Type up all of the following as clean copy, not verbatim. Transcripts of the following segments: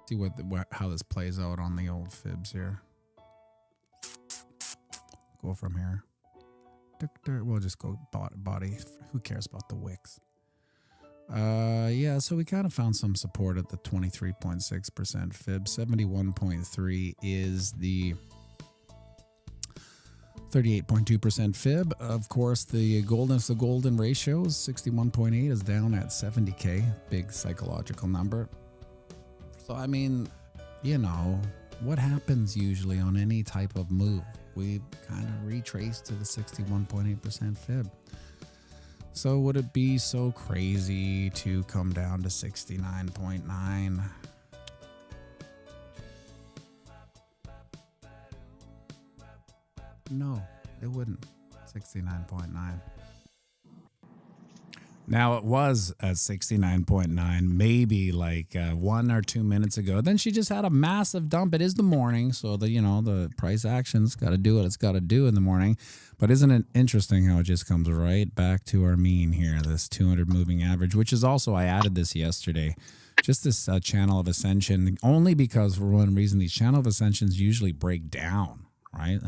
See how this plays out on the old fibs here. Go from here. We'll just go body. Who cares about the wicks? Yeah, so we kind of found some support at the 23.6% fib. 71.3 is the 38.2% fib. Of course, the golden ratios, 61.8 is down at 70K. Big psychological number. So, I mean, you know, what happens usually on any type of move? We kind of retrace to the 61.8% fib. So would it be so crazy to come down to 69.9? No, it wouldn't. 69.9. Now, it was at 69.9 maybe like 1 or 2 minutes ago. Then she just had a massive dump. It is the morning, so the price action's got to do what it's got to do in the morning. But isn't it interesting how it just comes right back to our mean here, this 200 moving average, which is also, I added this yesterday, just this channel of ascension, only because for one reason, these channel of ascensions usually break down, right?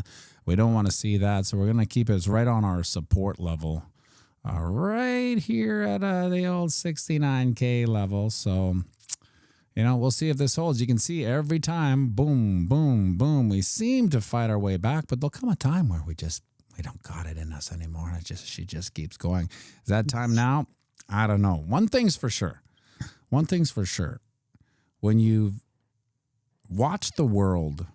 We don't want to see that, so we're going to keep it right on our support level. Right here at the old 69K level. So, you know, we'll see if this holds. You can see every time, boom, boom, boom. We seem to fight our way back, but there'll come a time where we don't got it in us anymore. And she just keeps going. Is that time now? I don't know. One thing's for sure. When you've watched the world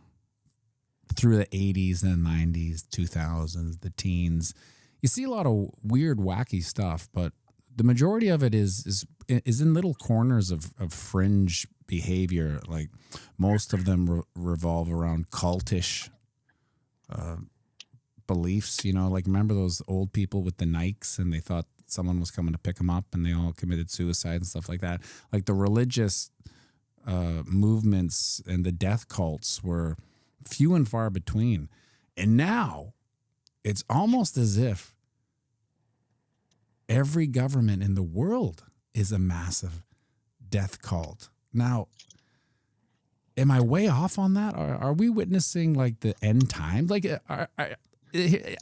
through the 80s and 90s, 2000s, the teens, you see a lot of weird, wacky stuff, but the majority of it is in little corners of fringe behavior. Like most of them revolve around cultish beliefs. You know, like remember those old people with the Nikes, and they thought someone was coming to pick them up, and they all committed suicide and stuff like that. Like the religious movements and the death cults were few and far between, and now it's almost as if every government in the world is a massive death cult. Now, am I way off on that? Are we witnessing like the end times? Like,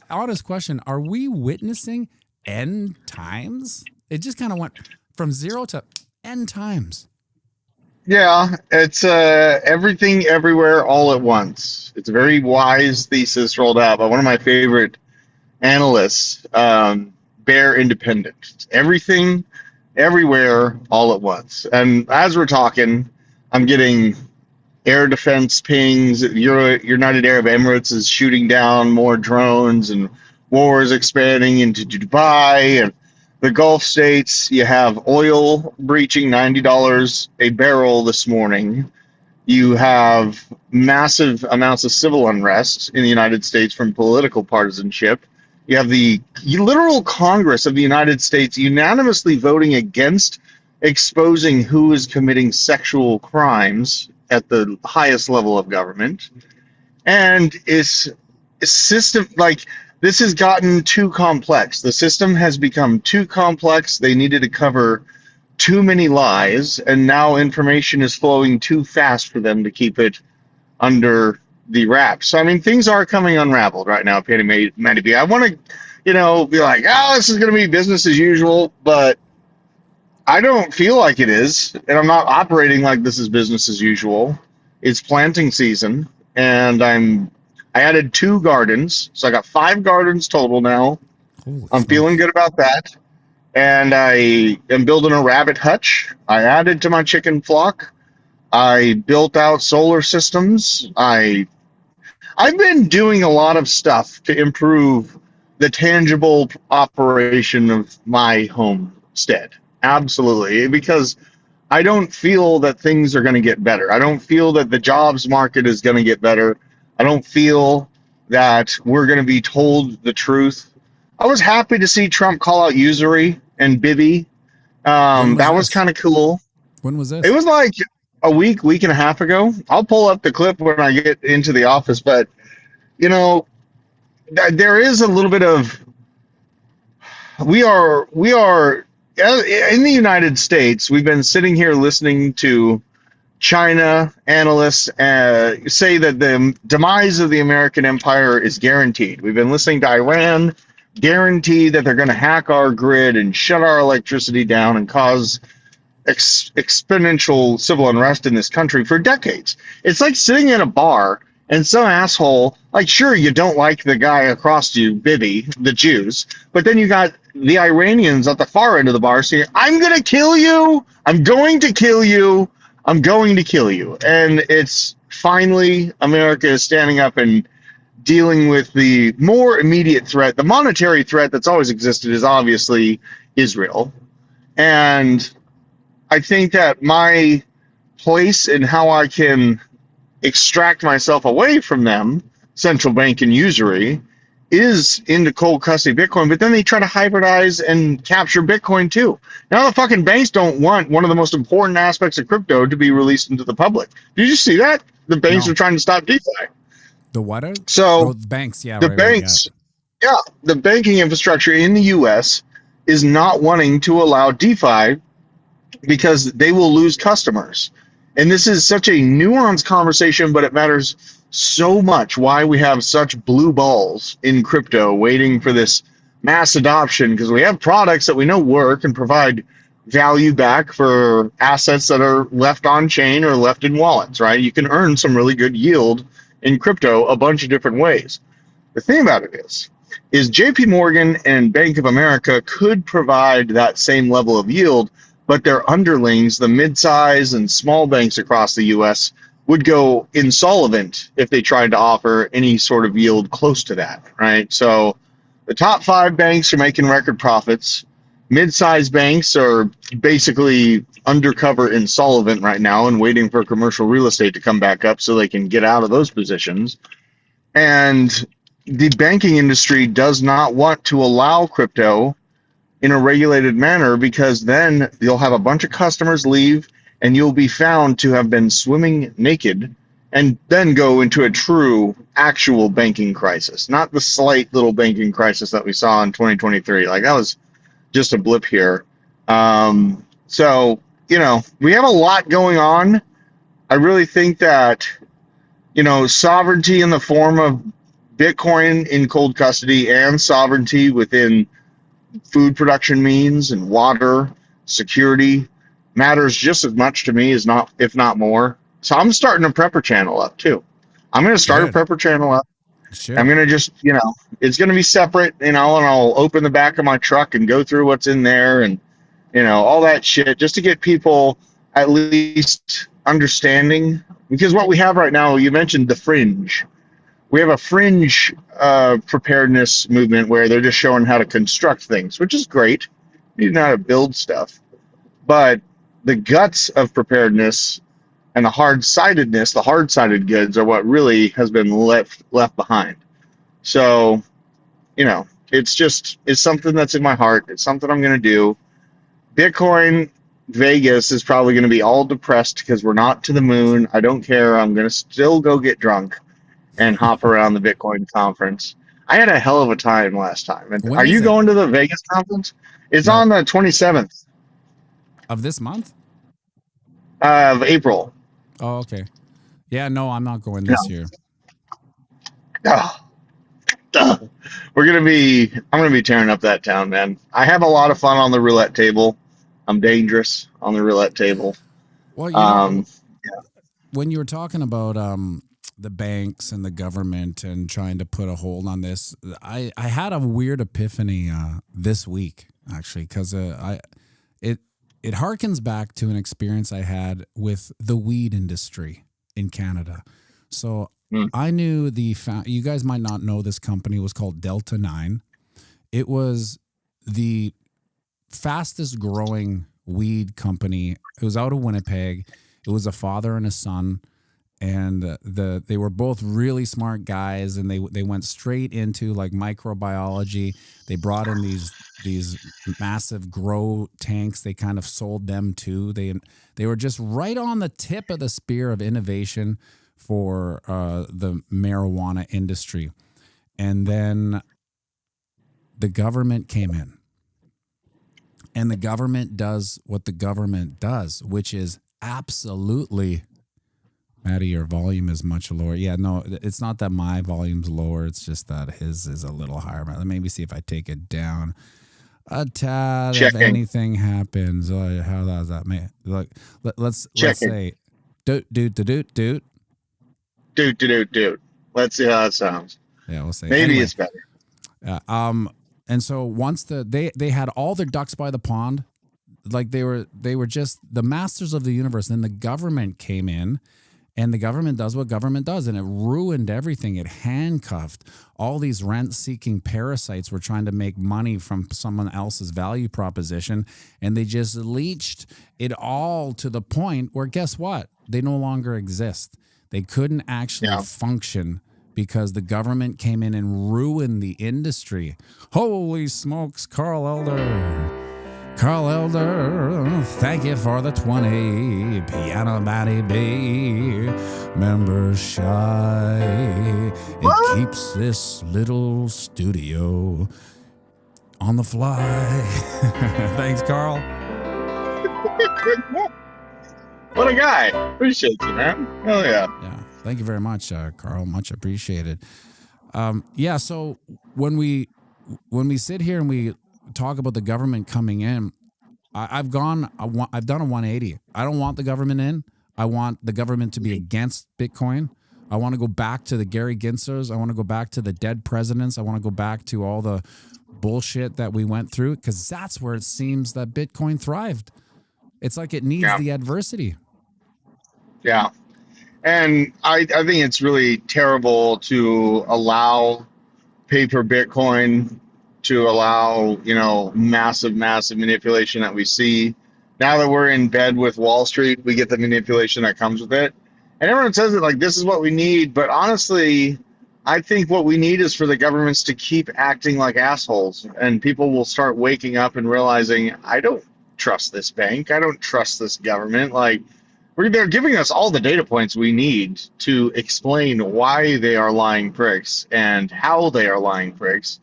honest question, are we witnessing end times? It just kind of went from 0 to end times. Yeah, it's everything everywhere all at once. It's a very wise thesis rolled out by one of my favorite analysts, Bear Independent. It's everything everywhere all at once. And as we're talking, I'm getting air defense pings. United Arab Emirates is shooting down more drones, and war is expanding into Dubai and the Gulf states. You have oil breaching $90 a barrel this morning. You have massive amounts of civil unrest in the United States from political partisanship. You have the literal Congress of the United States unanimously voting against exposing who is committing sexual crimes at the highest level of government. And it's a system like this has gotten too complex. The system has become too complex. They needed to cover too many lies, and now information is flowing too fast for them to keep it under the wraps. So, I mean, things are coming unraveled right now, Matty B. I want to, be like, this is going to be business as usual, but I don't feel like it is, and I'm not operating like this is business as usual. It's planting season, and I added 2 gardens, so I got 5 gardens total now. I'm feeling good about that. And I am building a rabbit hutch. I added to my chicken flock. I built out solar systems. I've been doing a lot of stuff to improve the tangible operation of my homestead. Absolutely. Because I don't feel that things are going to get better. I don't feel that the jobs market is going to get better. I don't feel that we're going to be told the truth. I was happy to see Trump call out usury and Bibi. That was kind of cool. When was this? It was like a week and a half ago. I'll pull up the clip when I get into the office, but there is a little bit of we are in the United States. We've been sitting here listening to China analysts say that the demise of the American empire is guaranteed. We've been listening to Iran guarantee that they're going to hack our grid and shut our electricity down and cause exponential civil unrest in this country for decades. It's like sitting in a bar and some asshole, like, sure, you don't like the guy across you, Bibi, the Jews, but then you got the Iranians at the far end of the bar saying, I'm going to kill you. I'm going to kill you. I'm going to kill you. And it's finally America is standing up and dealing with the more immediate threat. The monetary threat that's always existed is obviously Israel. And I think that my place in how I can extract myself away from them, central bank and usury, is into cold custody Bitcoin, but then they try to hybridize and capture Bitcoin too. Now the fucking banks don't want one of the most important aspects of crypto to be released into the public. Did you see that? The banks are trying to stop DeFi. The what? So the banks, yeah. The banks, yeah, the banking infrastructure in the U.S. is not wanting to allow DeFi because they will lose customers. And this is such a nuanced conversation, but it matters so much why we have such blue balls in crypto waiting for this mass adoption, because we have products that we know work and provide value back for assets that are left on chain or left in wallets, right? You can earn some really good yield in crypto a bunch of different ways. The thing about it is JP Morgan and Bank of America could provide that same level of yield, but their underlings, the mid-size and small banks across the U.S., would go insolvent if they tried to offer any sort of yield close to that, right? So the top 5 banks are making record profits. Mid-sized banks are basically undercover insolvent right now and waiting for commercial real estate to come back up so they can get out of those positions. And the banking industry does not want to allow crypto in a regulated manner, because then you'll have a bunch of customers leave and you'll be found to have been swimming naked and then go into a true actual banking crisis, not the slight little banking crisis that we saw in 2023. Like, that was just a blip here. So, you know, we have a lot going on. I really think that, you know, sovereignty in the form of Bitcoin in cold custody and sovereignty within food production means and water security matters just as much to me as not, if not more. So I'm starting a prepper channel up too. I'm going to start a prepper channel up. Sure. I'm going to just, you know, it's going to be separate, you know, and I'll open the back of my truck and go through what's in there and, you know, all that shit, just to get people at least understanding. Because what we have right now, you mentioned the fringe. We have a fringe preparedness movement where they're just showing how to construct things, which is great. You know how to build stuff. But the guts of preparedness and the hard-sidedness, the hard-sided goods, are what really has been left behind. So, you know, it's something that's in my heart. It's something I'm going to do. Bitcoin Vegas is probably going to be all depressed because we're not to the moon. I don't care. I'm going to still go get drunk and hop around the Bitcoin conference. I had a hell of a time last time. Are you going to the Vegas conference? It's on the 27th. Of this month? Of April. Oh, okay. Yeah, no, I'm not going this year. I'm going to be tearing up that town, man. I have a lot of fun on the roulette table. I'm dangerous on the roulette table. Well, you know, when you were talking about the banks and the government and trying to put a hold on this, I had a weird epiphany this week, actually, because it harkens back to an experience I had with the weed industry in Canada. So I knew you guys might not know this company. It was called Delta 9. It was the fastest growing weed company. It was out of Winnipeg. It was a father and a son. And they were both really smart guys, and they went straight into like microbiology. They brought in these massive grow tanks. They kind of sold them too. They were just right on the tip of the spear of innovation for the marijuana industry. And then the government came in, and the government does what the government does, which is absolutely Matty, your volume is much lower. Yeah, no, it's not that my volume's lower. It's just that his is a little higher. Let me see if I take it down a tad. If Checking. anything happens, how does that make? Look, let's Checking. say, doot doot doot doot doot. Dude. Let's see how that sounds. Yeah, we'll say. Maybe Anyway, it's better. and so once they had all their ducks by the pond, like they were just the masters of the universe. Then the government came in. And the government does what government does, and it ruined everything. It handcuffed all these rent-seeking parasites were trying to make money from someone else's value proposition, and they just leached it all to the point where, guess what? They no longer exist. They couldn't actually function because the government came in and ruined the industry. Holy smokes, Carl Elder. Carl Elder, thank you for the 20. Pianomattyb, member shy. It keeps this little studio on the fly. Thanks, Carl. What a guy. Appreciate you, man. Hell yeah. Yeah. Thank you very much, Carl. Much appreciated. So when we sit here and we talk about the government coming in, I've done a 180. I don't want the government in. I want the government to be against Bitcoin. I want to go back to the Gary Ginzers. I want to go back to the dead presidents. I want to go back to all the bullshit that we went through, because that's where it seems that Bitcoin thrived. It's like it needs the adversity. Yeah. And I think it's really terrible to allow paper Bitcoin, to allow, massive manipulation that we see. Now that we're in bed with Wall Street, we get the manipulation that comes with it. And everyone says it like this is what we need. But honestly, I think what we need is for the governments to keep acting like assholes. And people will start waking up and realizing, I don't trust this bank. I don't trust this government. Like, they're giving us all the data points we need to explain why they are lying pricks and how they are lying pricks.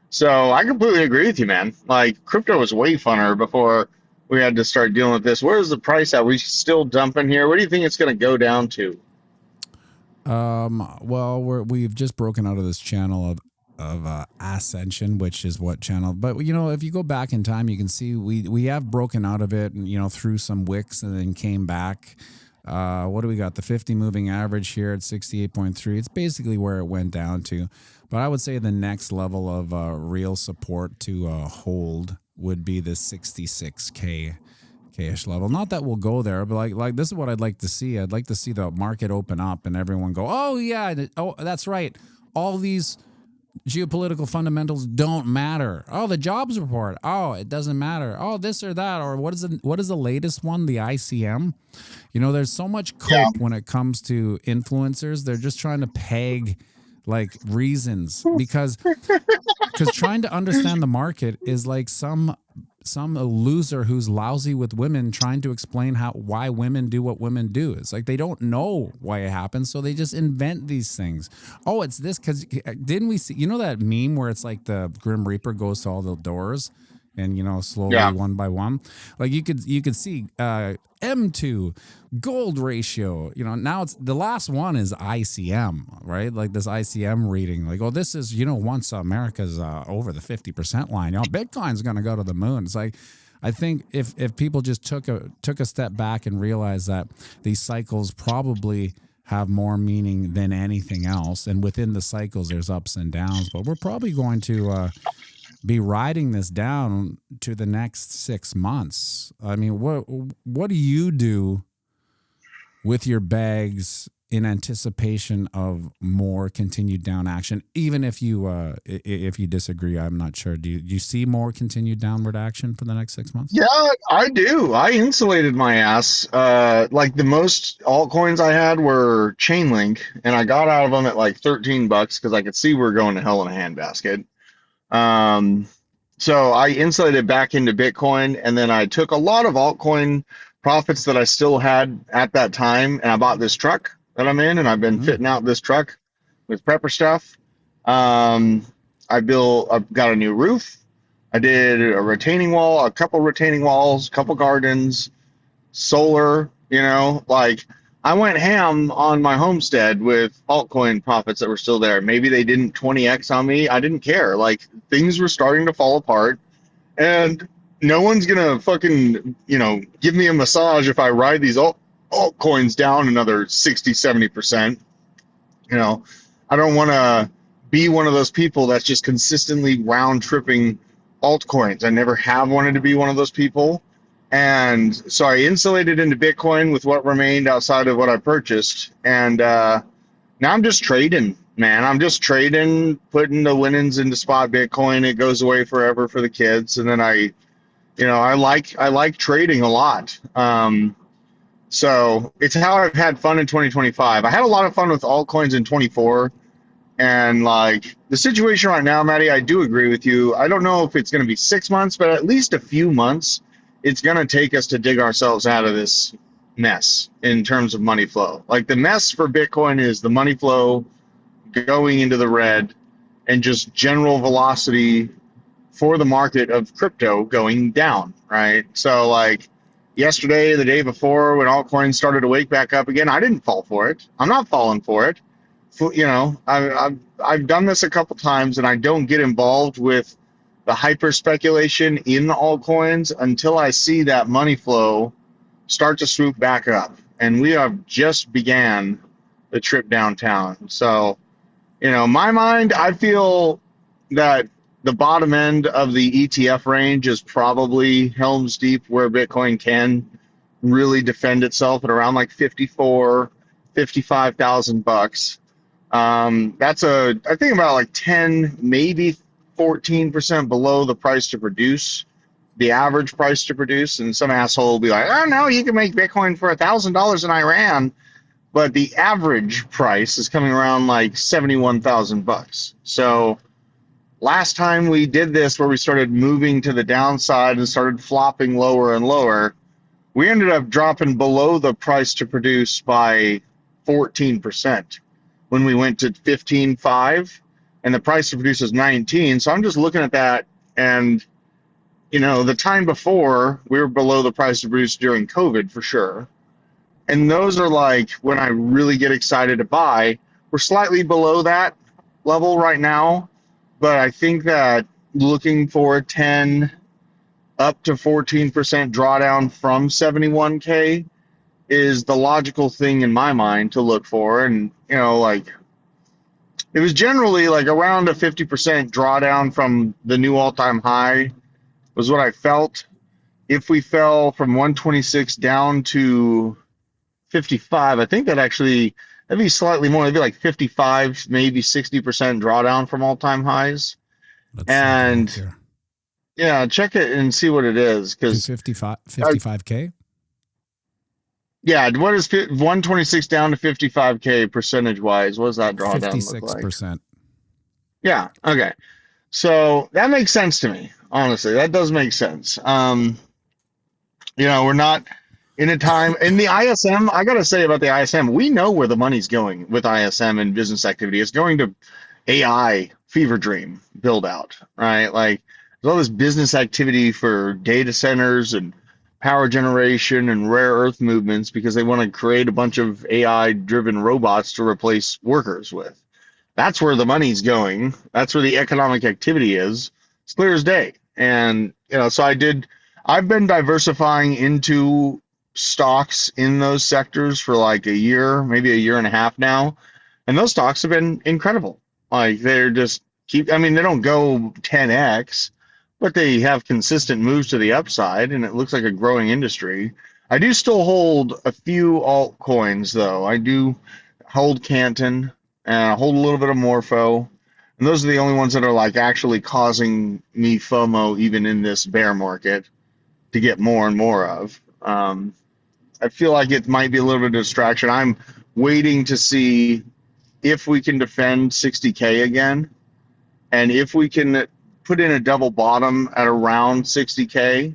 So I completely agree with you, man. Like, crypto was way funner before we had to start dealing with this. Where's the price at? We still dumping here? What do you think it's going to go down to? Well, we've just broken out of this channel of Ascension, which is what channel? But if you go back in time, you can see we have broken out of it, and through some wicks and then came back. What do we got? The 50 moving average here at 68.3. It's basically where it went down to. But I would say the next level of real support to hold would be the 66K-ish level. Not that we'll go there, but like this is what I'd like to see. I'd like to see the market open up and everyone go, oh, yeah, that's right. All these geopolitical fundamentals don't matter. Oh, the jobs report. Oh, it doesn't matter. Oh, this or that. Or what is the latest one? The ICM. There's so much cope when it comes to influencers. They're just trying to peg like reasons because trying to understand the market is like some loser who's lousy with women trying to explain why women do what women do. It's like they don't know why it happens, so they just invent these things. Oh, it's this because didn't we see that meme where it's like the Grim Reaper goes to all the doors and slowly one by one, like you could see M2 gold ratio. Now it's the last one is ICM, right? Like this ICM reading, like, oh, this is once America's over the 50% line, Bitcoin's gonna go to the moon. It's like, I think if people just took a step back and realized that these cycles probably have more meaning than anything else, and within the cycles there's ups and downs, but we're probably going to be riding this down to the next 6 months. I mean, what do you do with your bags in anticipation of more continued down action? Even if you disagree, I'm not sure. Do you see more continued downward action for the next 6 months? Yeah, I do. I insulated my ass. Like the most altcoins I had were Chainlink, and I got out of them at like $13 because I could see we were going to hell in a handbasket. So I insulated back into Bitcoin, and then I took a lot of altcoin profits that I still had at that time, and I bought this truck that I'm in, and I've been fitting out this truck with prepper stuff. I've got a new roof. I did a retaining wall, a couple retaining walls, a couple gardens, solar, like I went ham on my homestead with altcoin profits that were still there. Maybe they didn't 20x on me. I didn't care. Like things were starting to fall apart, and no one's gonna fucking give me a massage if I ride these altcoins down another 60, 70%. You know, I don't want to be one of those people that's just consistently round tripping altcoins. I never have wanted to be one of those people. And so I insulated into Bitcoin with what remained outside of what I purchased. And now I'm just trading, man. I'm just trading, putting the winnings into spot Bitcoin. It goes away forever for the kids. And then I like trading a lot. So it's how I've had fun in 2025. I had a lot of fun with altcoins in 24. And like the situation right now, Matty, I do agree with you. I don't know if it's going to be 6 months, but at least a few months, it's going to take us to dig ourselves out of this mess in terms of money flow. Like the mess for Bitcoin is the money flow going into the red and just general velocity for the market of crypto going down, right? So like yesterday, the day before, when altcoins started to wake back up again, I didn't fall for it. I'm not falling for it. I've done this a couple times, and I don't get involved with the hyper speculation in the altcoins until I see that money flow start to swoop back up. And we have just began the trip downtown. So, my mind, I feel that the bottom end of the ETF range is probably Helm's Deep, where Bitcoin can really defend itself at around like 54, 55,000 bucks. That's I think about like 10, maybe 14% below the price to produce, the average price to produce. And some asshole will be like, oh no, you can make Bitcoin for $1,000 in Iran. But the average price is coming around like 71,000 bucks. So last time we did this, where we started moving to the downside and started flopping lower and lower, we ended up dropping below the price to produce by 14% when we went to 15.5, and the price to produce is 19. So I'm just looking at that, and the time before we were below the price to produce during COVID for sure. And those are like when I really get excited to buy. We're slightly below that level right now, but I think that looking for 10 up to 14% drawdown from 71K is the logical thing in my mind to look for. And, like it was generally like around a 50% drawdown from the new all-time high was what I felt. If we fell from 126 down to 55, I think that'd be slightly more. It'd be like 55, maybe 60% drawdown from all-time highs. And yeah, check it and see what it is. Because 55K? Yeah, what is 126 down to 55K percentage-wise? What does that drawdown look like? 56%. Yeah, okay. So that makes sense to me, honestly. That does make sense. We're not in a time in the ISM. I gotta say about the ISM, we know where the money's going with ISM and business activity. It's going to AI fever dream build out, right? Like there's all this business activity for data centers and power generation and rare earth movements because they want to create a bunch of AI driven robots to replace workers with. That's where the money's going. That's where the economic activity is. It's clear as day. And, so I've been diversifying into stocks in those sectors for like a year, maybe a year and a half now. And those stocks have been incredible. Like they're just they don't go 10x, but they have consistent moves to the upside, and it looks like a growing industry. I do still hold a few altcoins, though. I do hold Canton, and I hold a little bit of Morpho, and those are the only ones that are like actually causing me FOMO even in this bear market to get more and more of. I feel like it might be a little bit of distraction. I'm waiting to see if we can defend 60K again, and if we can put in a double bottom at around 60K,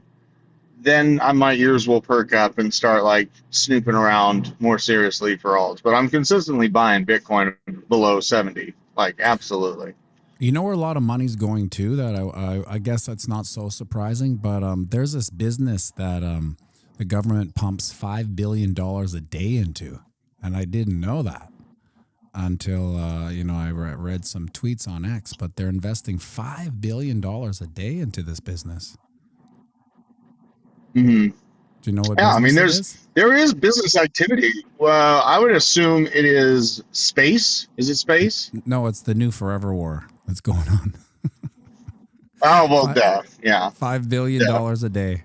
then my ears will perk up and start like snooping around more seriously for alts. But I'm consistently buying Bitcoin below 70, like absolutely. You know where a lot of money's going to that I guess that's not so surprising, but there's this business that the government pumps $5 billion a day into. And I didn't know that until I read some tweets on X. But they're investing $5 billion a day into this business. Hmm. Do you know what Yeah, I mean, business it is? there is business activity. Well, I would assume it is space. Is it space? No, it's the new Forever War that's going on. Oh well, Five, duh. Yeah, duh. $5 billion a day.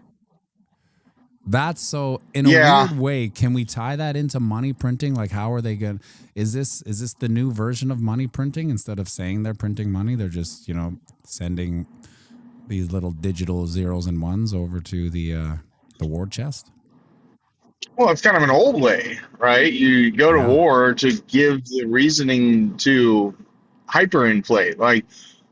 That's so in a Yeah. weird way, can we tie that into money printing? Like how are they going is this the new version of money printing? Instead of saying they're printing money, they're just, sending these little digital zeros and ones over to the war chest? Well, it's kind of an old way, right? You go to Yeah. war to give the reasoning to hyperinflate. Like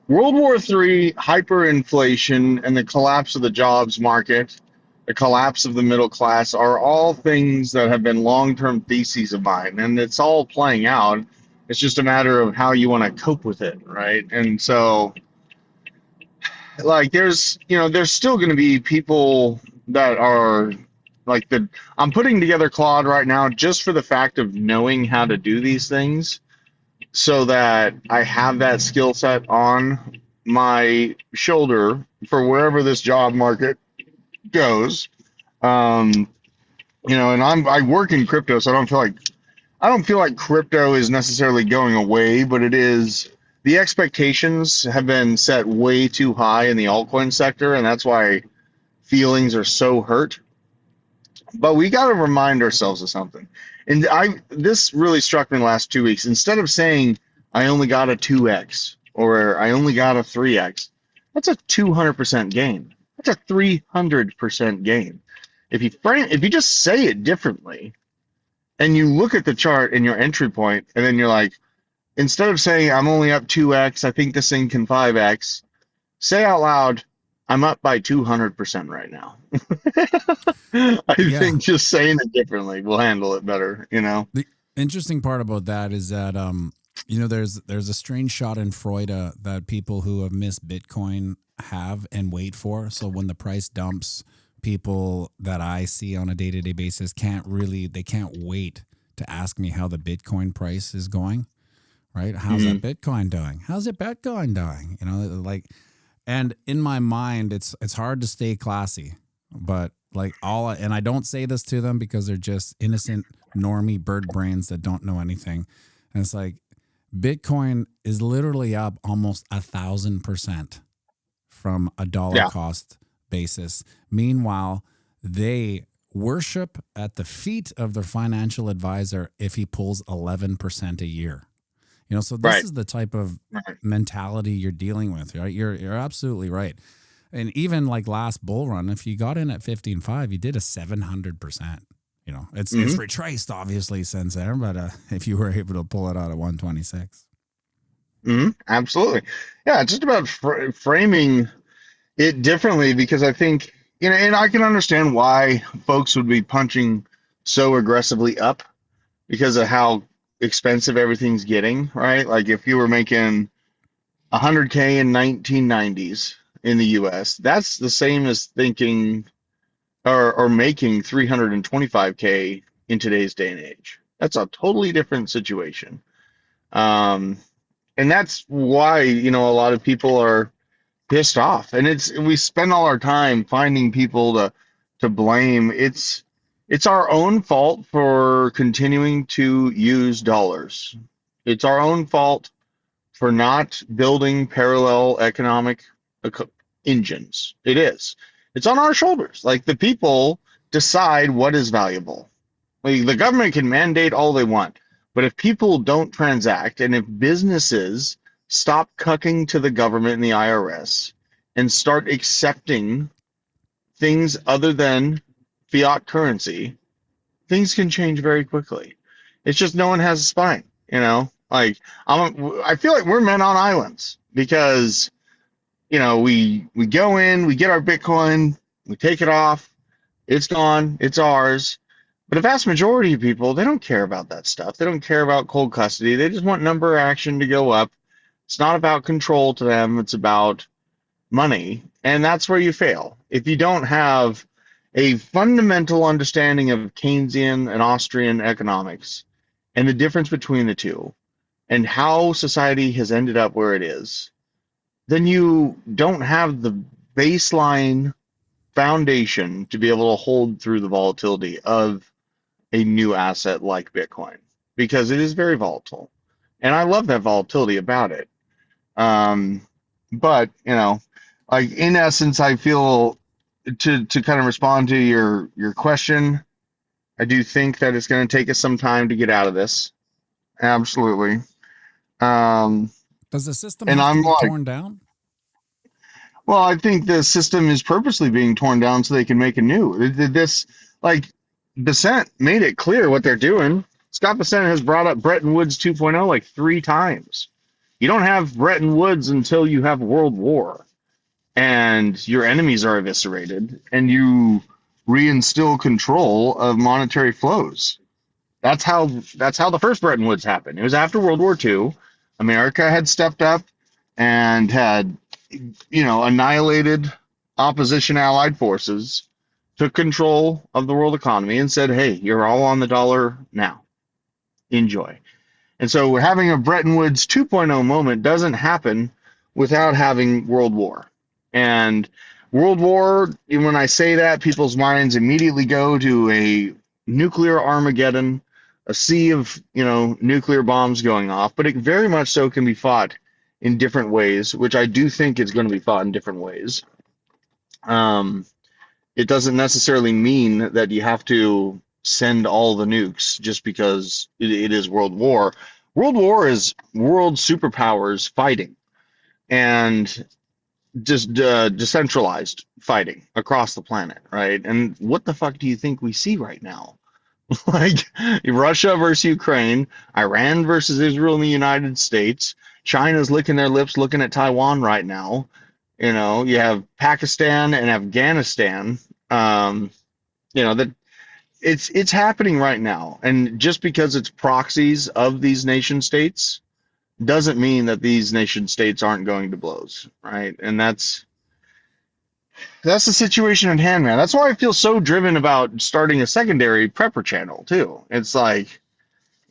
World War III, hyperinflation, and the collapse of the jobs market, the collapse of the middle class are all things that have been long term theses of mine. And it's all playing out. It's just a matter of how you want to cope with it, right? And so, like, there's still going to be people that are like I'm putting together Claude right now just for the fact of knowing how to do these things so that I have that skill set on my shoulder for wherever this job market goes. Um, and I work in crypto, so I don't feel like crypto is necessarily going away, but it is. The expectations have been set way too high in the altcoin sector, and that's why feelings are so hurt. But we got to remind ourselves of something. And this really struck me the last 2 weeks. Instead of saying I only got a 2x or I only got a 3x, that's a 200% gain. That's a 300% gain. If you just say it differently and you look at the chart and your entry point and then you're like, instead of saying I'm only up 2x, I think this thing can 5x, say out loud, I'm up by 200% right now. I Yeah. think just saying it differently will handle it better. The interesting part about that is that there's a strange shot in Freud that people who have missed Bitcoin have and wait for. So when the price dumps, people that I see on a day-to-day basis can't wait to ask me how the Bitcoin price is going, right? How's that Hmm. Bitcoin doing? How's it Bitcoin doing? Like, and in my mind, it's hard to stay classy, but like and I don't say this to them because they're just innocent normie bird brains that don't know anything. And it's like Bitcoin is literally up almost 1,000% from a dollar Yeah, cost basis. Meanwhile, they worship at the feet of their financial advisor if he pulls 11% a year. So this right, is the type of right. mentality you're dealing with, right? You're absolutely right. And even like last bull run, if you got in at 15.5, you did a 700%. It's Hmm. retraced obviously since then, but if you were able to pull it out at 126. Hmm. Absolutely. Yeah, it's just about framing it differently because I think, and I can understand why folks would be punching so aggressively up because of how expensive everything's getting, right? Like if you were making 100K in 1990s in the US, that's the same as thinking or making 325K in today's day and age. That's a totally different situation. Um, and that's why, a lot of people are pissed off. And we spend all our time finding people to blame. It's our own fault for continuing to use dollars. It's our own fault for not building parallel economic eco- engines. It is. It's on our shoulders. Like the people decide what is valuable. Like, the government can mandate all they want, but if people don't transact and if businesses stop cucking to the government and the IRS and start accepting things other than fiat currency, things can change very quickly. It's just no one has a spine. Like I feel like we're men on islands because we go in, we get our Bitcoin, we take it off, it's gone, it's ours. But a vast majority of people, they don't care about that stuff. They don't care about cold custody. They just want number action to go up. It's not about control to them. It's about money. And that's where you fail. If you don't have a fundamental understanding of Keynesian and Austrian economics, and the difference between the two and how society has ended up where it is, then you don't have the baseline foundation to be able to hold through the volatility of a new asset like Bitcoin because it is very volatile. And I love that volatility about it. Um, but, like in essence, I feel to kind of respond to your question, I do think that it's going to take us some time to get out of this. Absolutely. Um, Does the system and have to I'm be like, torn down? well, I think the system is purposely being torn down so they can make a new. This, like, Besant made it clear what they're doing. Scott Besant has brought up Bretton Woods 2.0 like 3 times. You don't have Bretton Woods until you have World War and your enemies are eviscerated and you reinstill control of monetary flows. That's how the first Bretton Woods happened. It was after World War II. America had stepped up and had, annihilated opposition allied forces, took control of the world economy, and said, "Hey, you're all on the dollar now. Enjoy." And so having a Bretton Woods 2.0 moment doesn't happen without having World War. And World War, when I say that, people's minds immediately go to a nuclear Armageddon, a sea of, nuclear bombs going off, but it very much so can be fought in different ways, which I do think it's going to be fought in different ways. It doesn't necessarily mean that you have to send all the nukes just because it is World War. World War is world superpowers fighting and just decentralized fighting across the planet, right? And what the fuck do you think we see right now? Like Russia versus Ukraine, Iran versus Israel and the United States. China's licking their lips looking at Taiwan right now. You have Pakistan and Afghanistan. That it's happening right now. And just because it's proxies of these nation states doesn't mean that these nation states aren't going to blows, right? And that's the situation at hand, man. That's why I feel so driven about starting a secondary prepper channel too. It's like,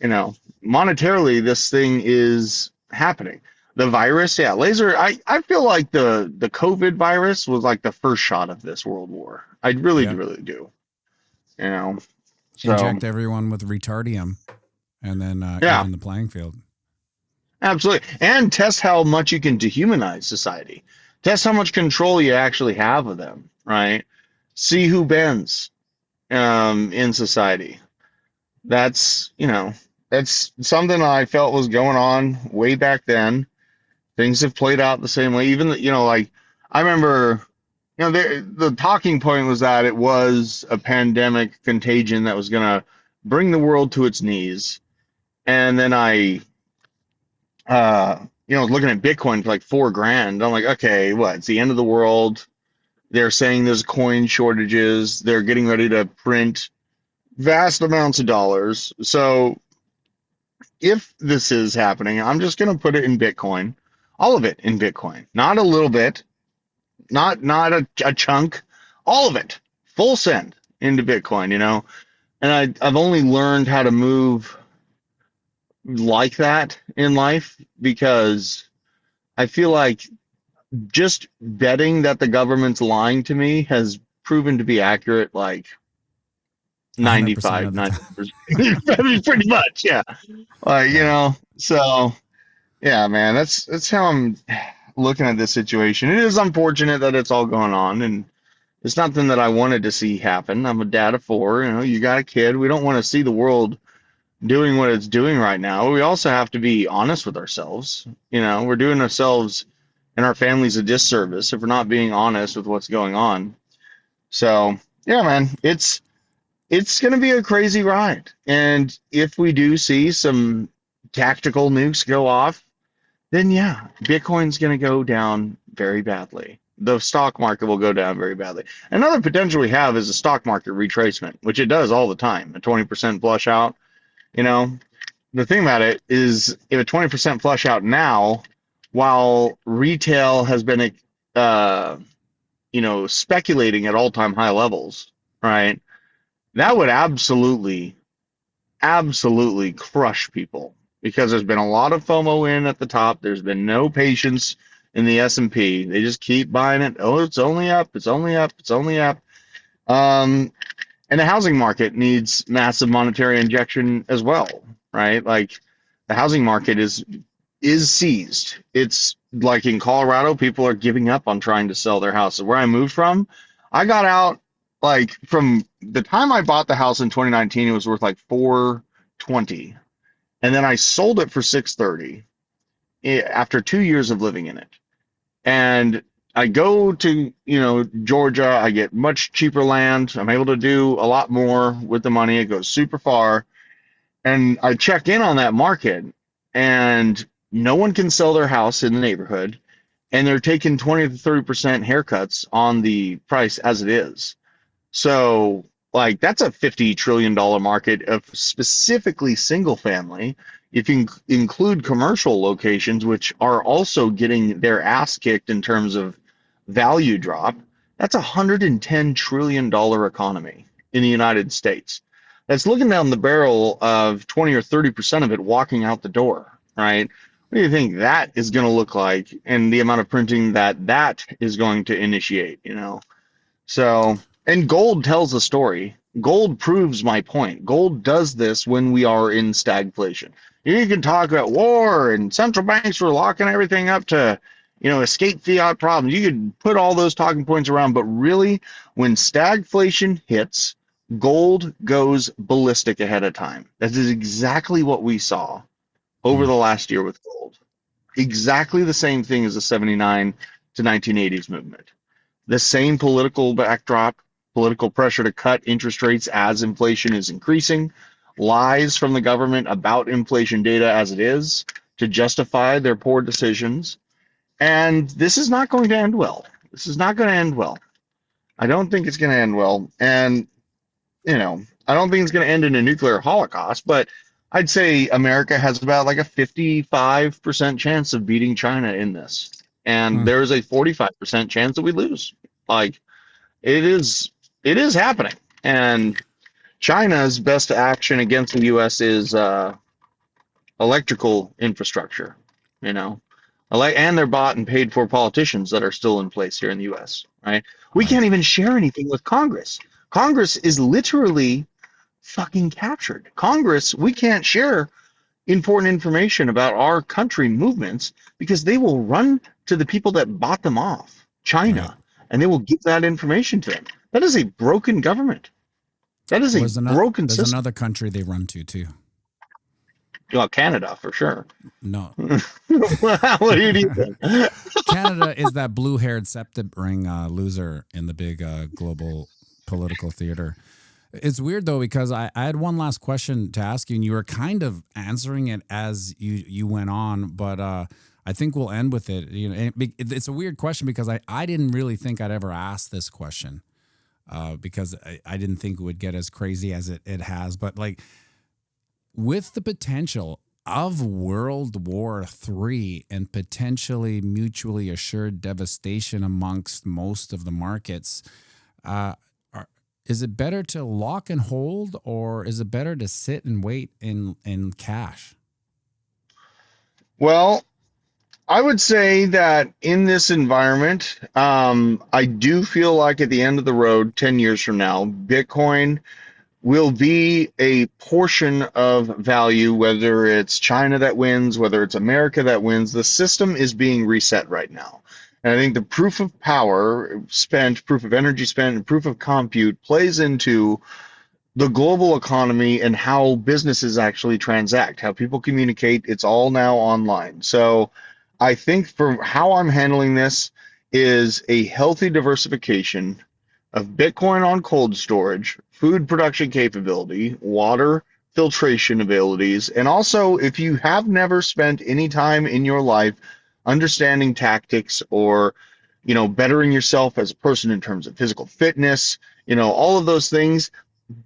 monetarily, this thing is happening. The virus, yeah, laser. I feel like the COVID virus was like the first shot of this world war. I really, Yeah. really do. So Inject everyone with retardium and then yeah, even the playing field. absolutely. And test how much you can dehumanize society. Test how much control you actually have of them, right? See who bends in society. That's something I felt was going on way back then. Things have played out the same way. Even like I remember, the talking point was that it was a pandemic contagion that was going to bring the world to its knees. And then I was looking at Bitcoin for like $4,000. I'm like, okay, what? It's the end of the world. They're saying there's coin shortages. They're getting ready to print vast amounts of dollars. So if this is happening, I'm just going to put it in Bitcoin, all of it in Bitcoin, not a little bit, not a chunk, all of it, full send into Bitcoin, And I've only learned how to move like that in life because I feel like just betting that the government's lying to me has proven to be accurate like 100% 95, of the time. 90%. Pretty much, yeah. So yeah, man, that's how I'm looking at this situation. It is unfortunate that it's all going on, and it's nothing that I wanted to see happen. I'm a dad of 4, you got a kid. We don't want to see the world doing what it's doing right now. We also have to be honest with ourselves. We're doing ourselves and our families a disservice if we're not being honest with what's going on. So yeah, man, it's going to be a crazy ride. And if we do see some tactical nukes go off, then yeah, Bitcoin's going to go down very badly. The stock market will go down very badly. Another potential we have is a stock market retracement, which it does all the time, a 20% flush out. The thing about it is if a 20% flush out now, while retail has been, speculating at all-time high levels, right? That would absolutely absolutely crush people because there's been a lot of FOMO in at the top. There's been no patience in the S&P. They just keep buying it. Oh, it's only up. It's only up. It's only up. And the housing market needs massive monetary injection as well, right? Like the housing market is seized. It's like in Colorado, people are giving up on trying to sell their houses. Where I moved from, I got out like from the time I bought the house in 2019, it was worth like 420, and then I sold it for 630 after 2 years of living in it. And I go to, Georgia, I get much cheaper land. I'm able to do a lot more with the money. It goes super far. And I check in on that market, and no one can sell their house in the neighborhood, and they're taking 20 to 30% haircuts on the price as it is. So, like, that's a $50 trillion market of specifically single family. If you include commercial locations, which are also getting their ass kicked in terms of value drop, that's a $110 trillion economy in the United States. That's looking down the barrel of 20 or 30% of it walking out the door, right? What do you think that is going to look like, and the amount of printing that is going to initiate, So, and gold tells the story. Gold proves my point. Gold does this when we are in stagflation. You can talk about war and central banks were locking everything up to, escape fiat problems. You could put all those talking points around, but really, when stagflation hits, gold goes ballistic ahead of time. That is exactly what we saw over the last year with gold. Exactly the same thing as the 79 to 1980s movement. The same political backdrop, political pressure to cut interest rates as inflation is increasing, lies from the government about inflation data as it is to justify their poor decisions. And this is not going to end well. This is not going to end well. I don't think it's going to end well. And, I don't think it's going to end in a nuclear holocaust, but I'd say America has about like a 55% chance of beating China in this. And there's a 45% chance that we lose. Like, it is happening. And China's best action against the U.S. is electrical infrastructure, and they're bought and paid for politicians that are still in place here in the U.S., right? We can't even share anything with Congress. Congress is literally fucking captured. Congress, we can't share important information about our country movements because they will run to the people that bought them off, China, and they will give that information to them. That is a broken government. That is a broken system. There's another country they run to, too. Well, Canada, for sure. No. What do you think? Canada is that blue-haired septic ring loser in the big global political theater. It's weird, though, because I had one last question to ask you, and you were kind of answering it as you went on, but I think we'll end with it. It's a weird question because I didn't really think I'd ever ask this question because I didn't think it would get as crazy as it has. But, like, with the potential of World War III and potentially mutually assured devastation amongst most of the markets, is it better to lock and hold, or is it better to sit and wait in cash? Well, I would say that in this environment, I do feel like at the end of the road, 10 years from now, Bitcoin will be a portion of value, whether it's China that wins, whether it's America that wins. The system is being reset right now. And I think the proof of power spent, proof of energy spent, and proof of compute plays into the global economy and how businesses actually transact, how people communicate. It's all now online. So I think for how I'm handling this is a healthy diversification of Bitcoin on cold storage, food production capability, water filtration abilities, and also if you have never spent any time in your life understanding tactics or, bettering yourself as a person in terms of physical fitness, all of those things,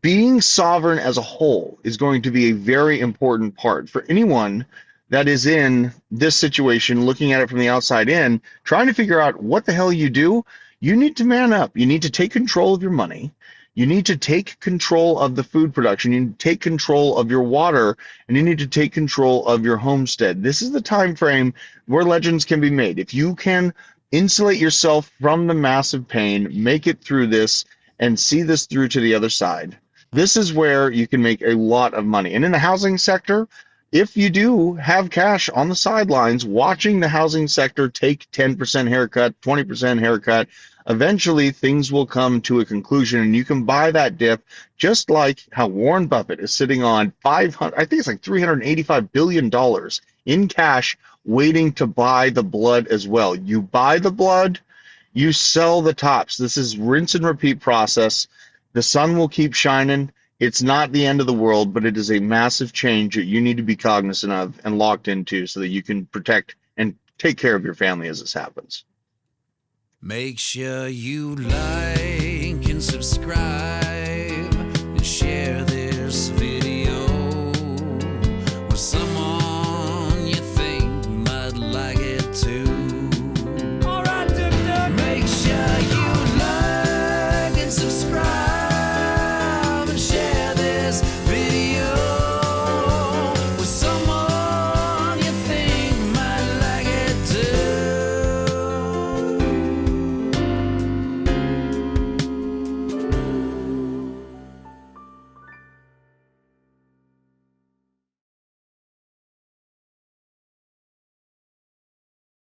being sovereign as a whole is going to be a very important part for anyone that is in this situation, looking at it from the outside in, trying to figure out what the hell you do. You need to man up. You need to take control of your money. You need to take control of the food production. You need to take control of your water, and you need to take control of your homestead. This is the time frame where legends can be made. If you can insulate yourself from the massive pain, make it through this, and see this through to the other side, this is where you can make a lot of money. And in the housing sector, if you do have cash on the sidelines watching the housing sector take 10% haircut, 20% haircut, eventually things will come to a conclusion and you can buy that dip, just like how Warren Buffett is sitting on I think it's like $385 billion in cash waiting to buy the blood as well. You buy the blood, you sell the tops. This is rinse and repeat process. The sun will keep shining. It's not the end of the world, but it is a massive change that you need to be cognizant of and locked into so that you can protect and take care of your family as this happens. Make sure you like and subscribe.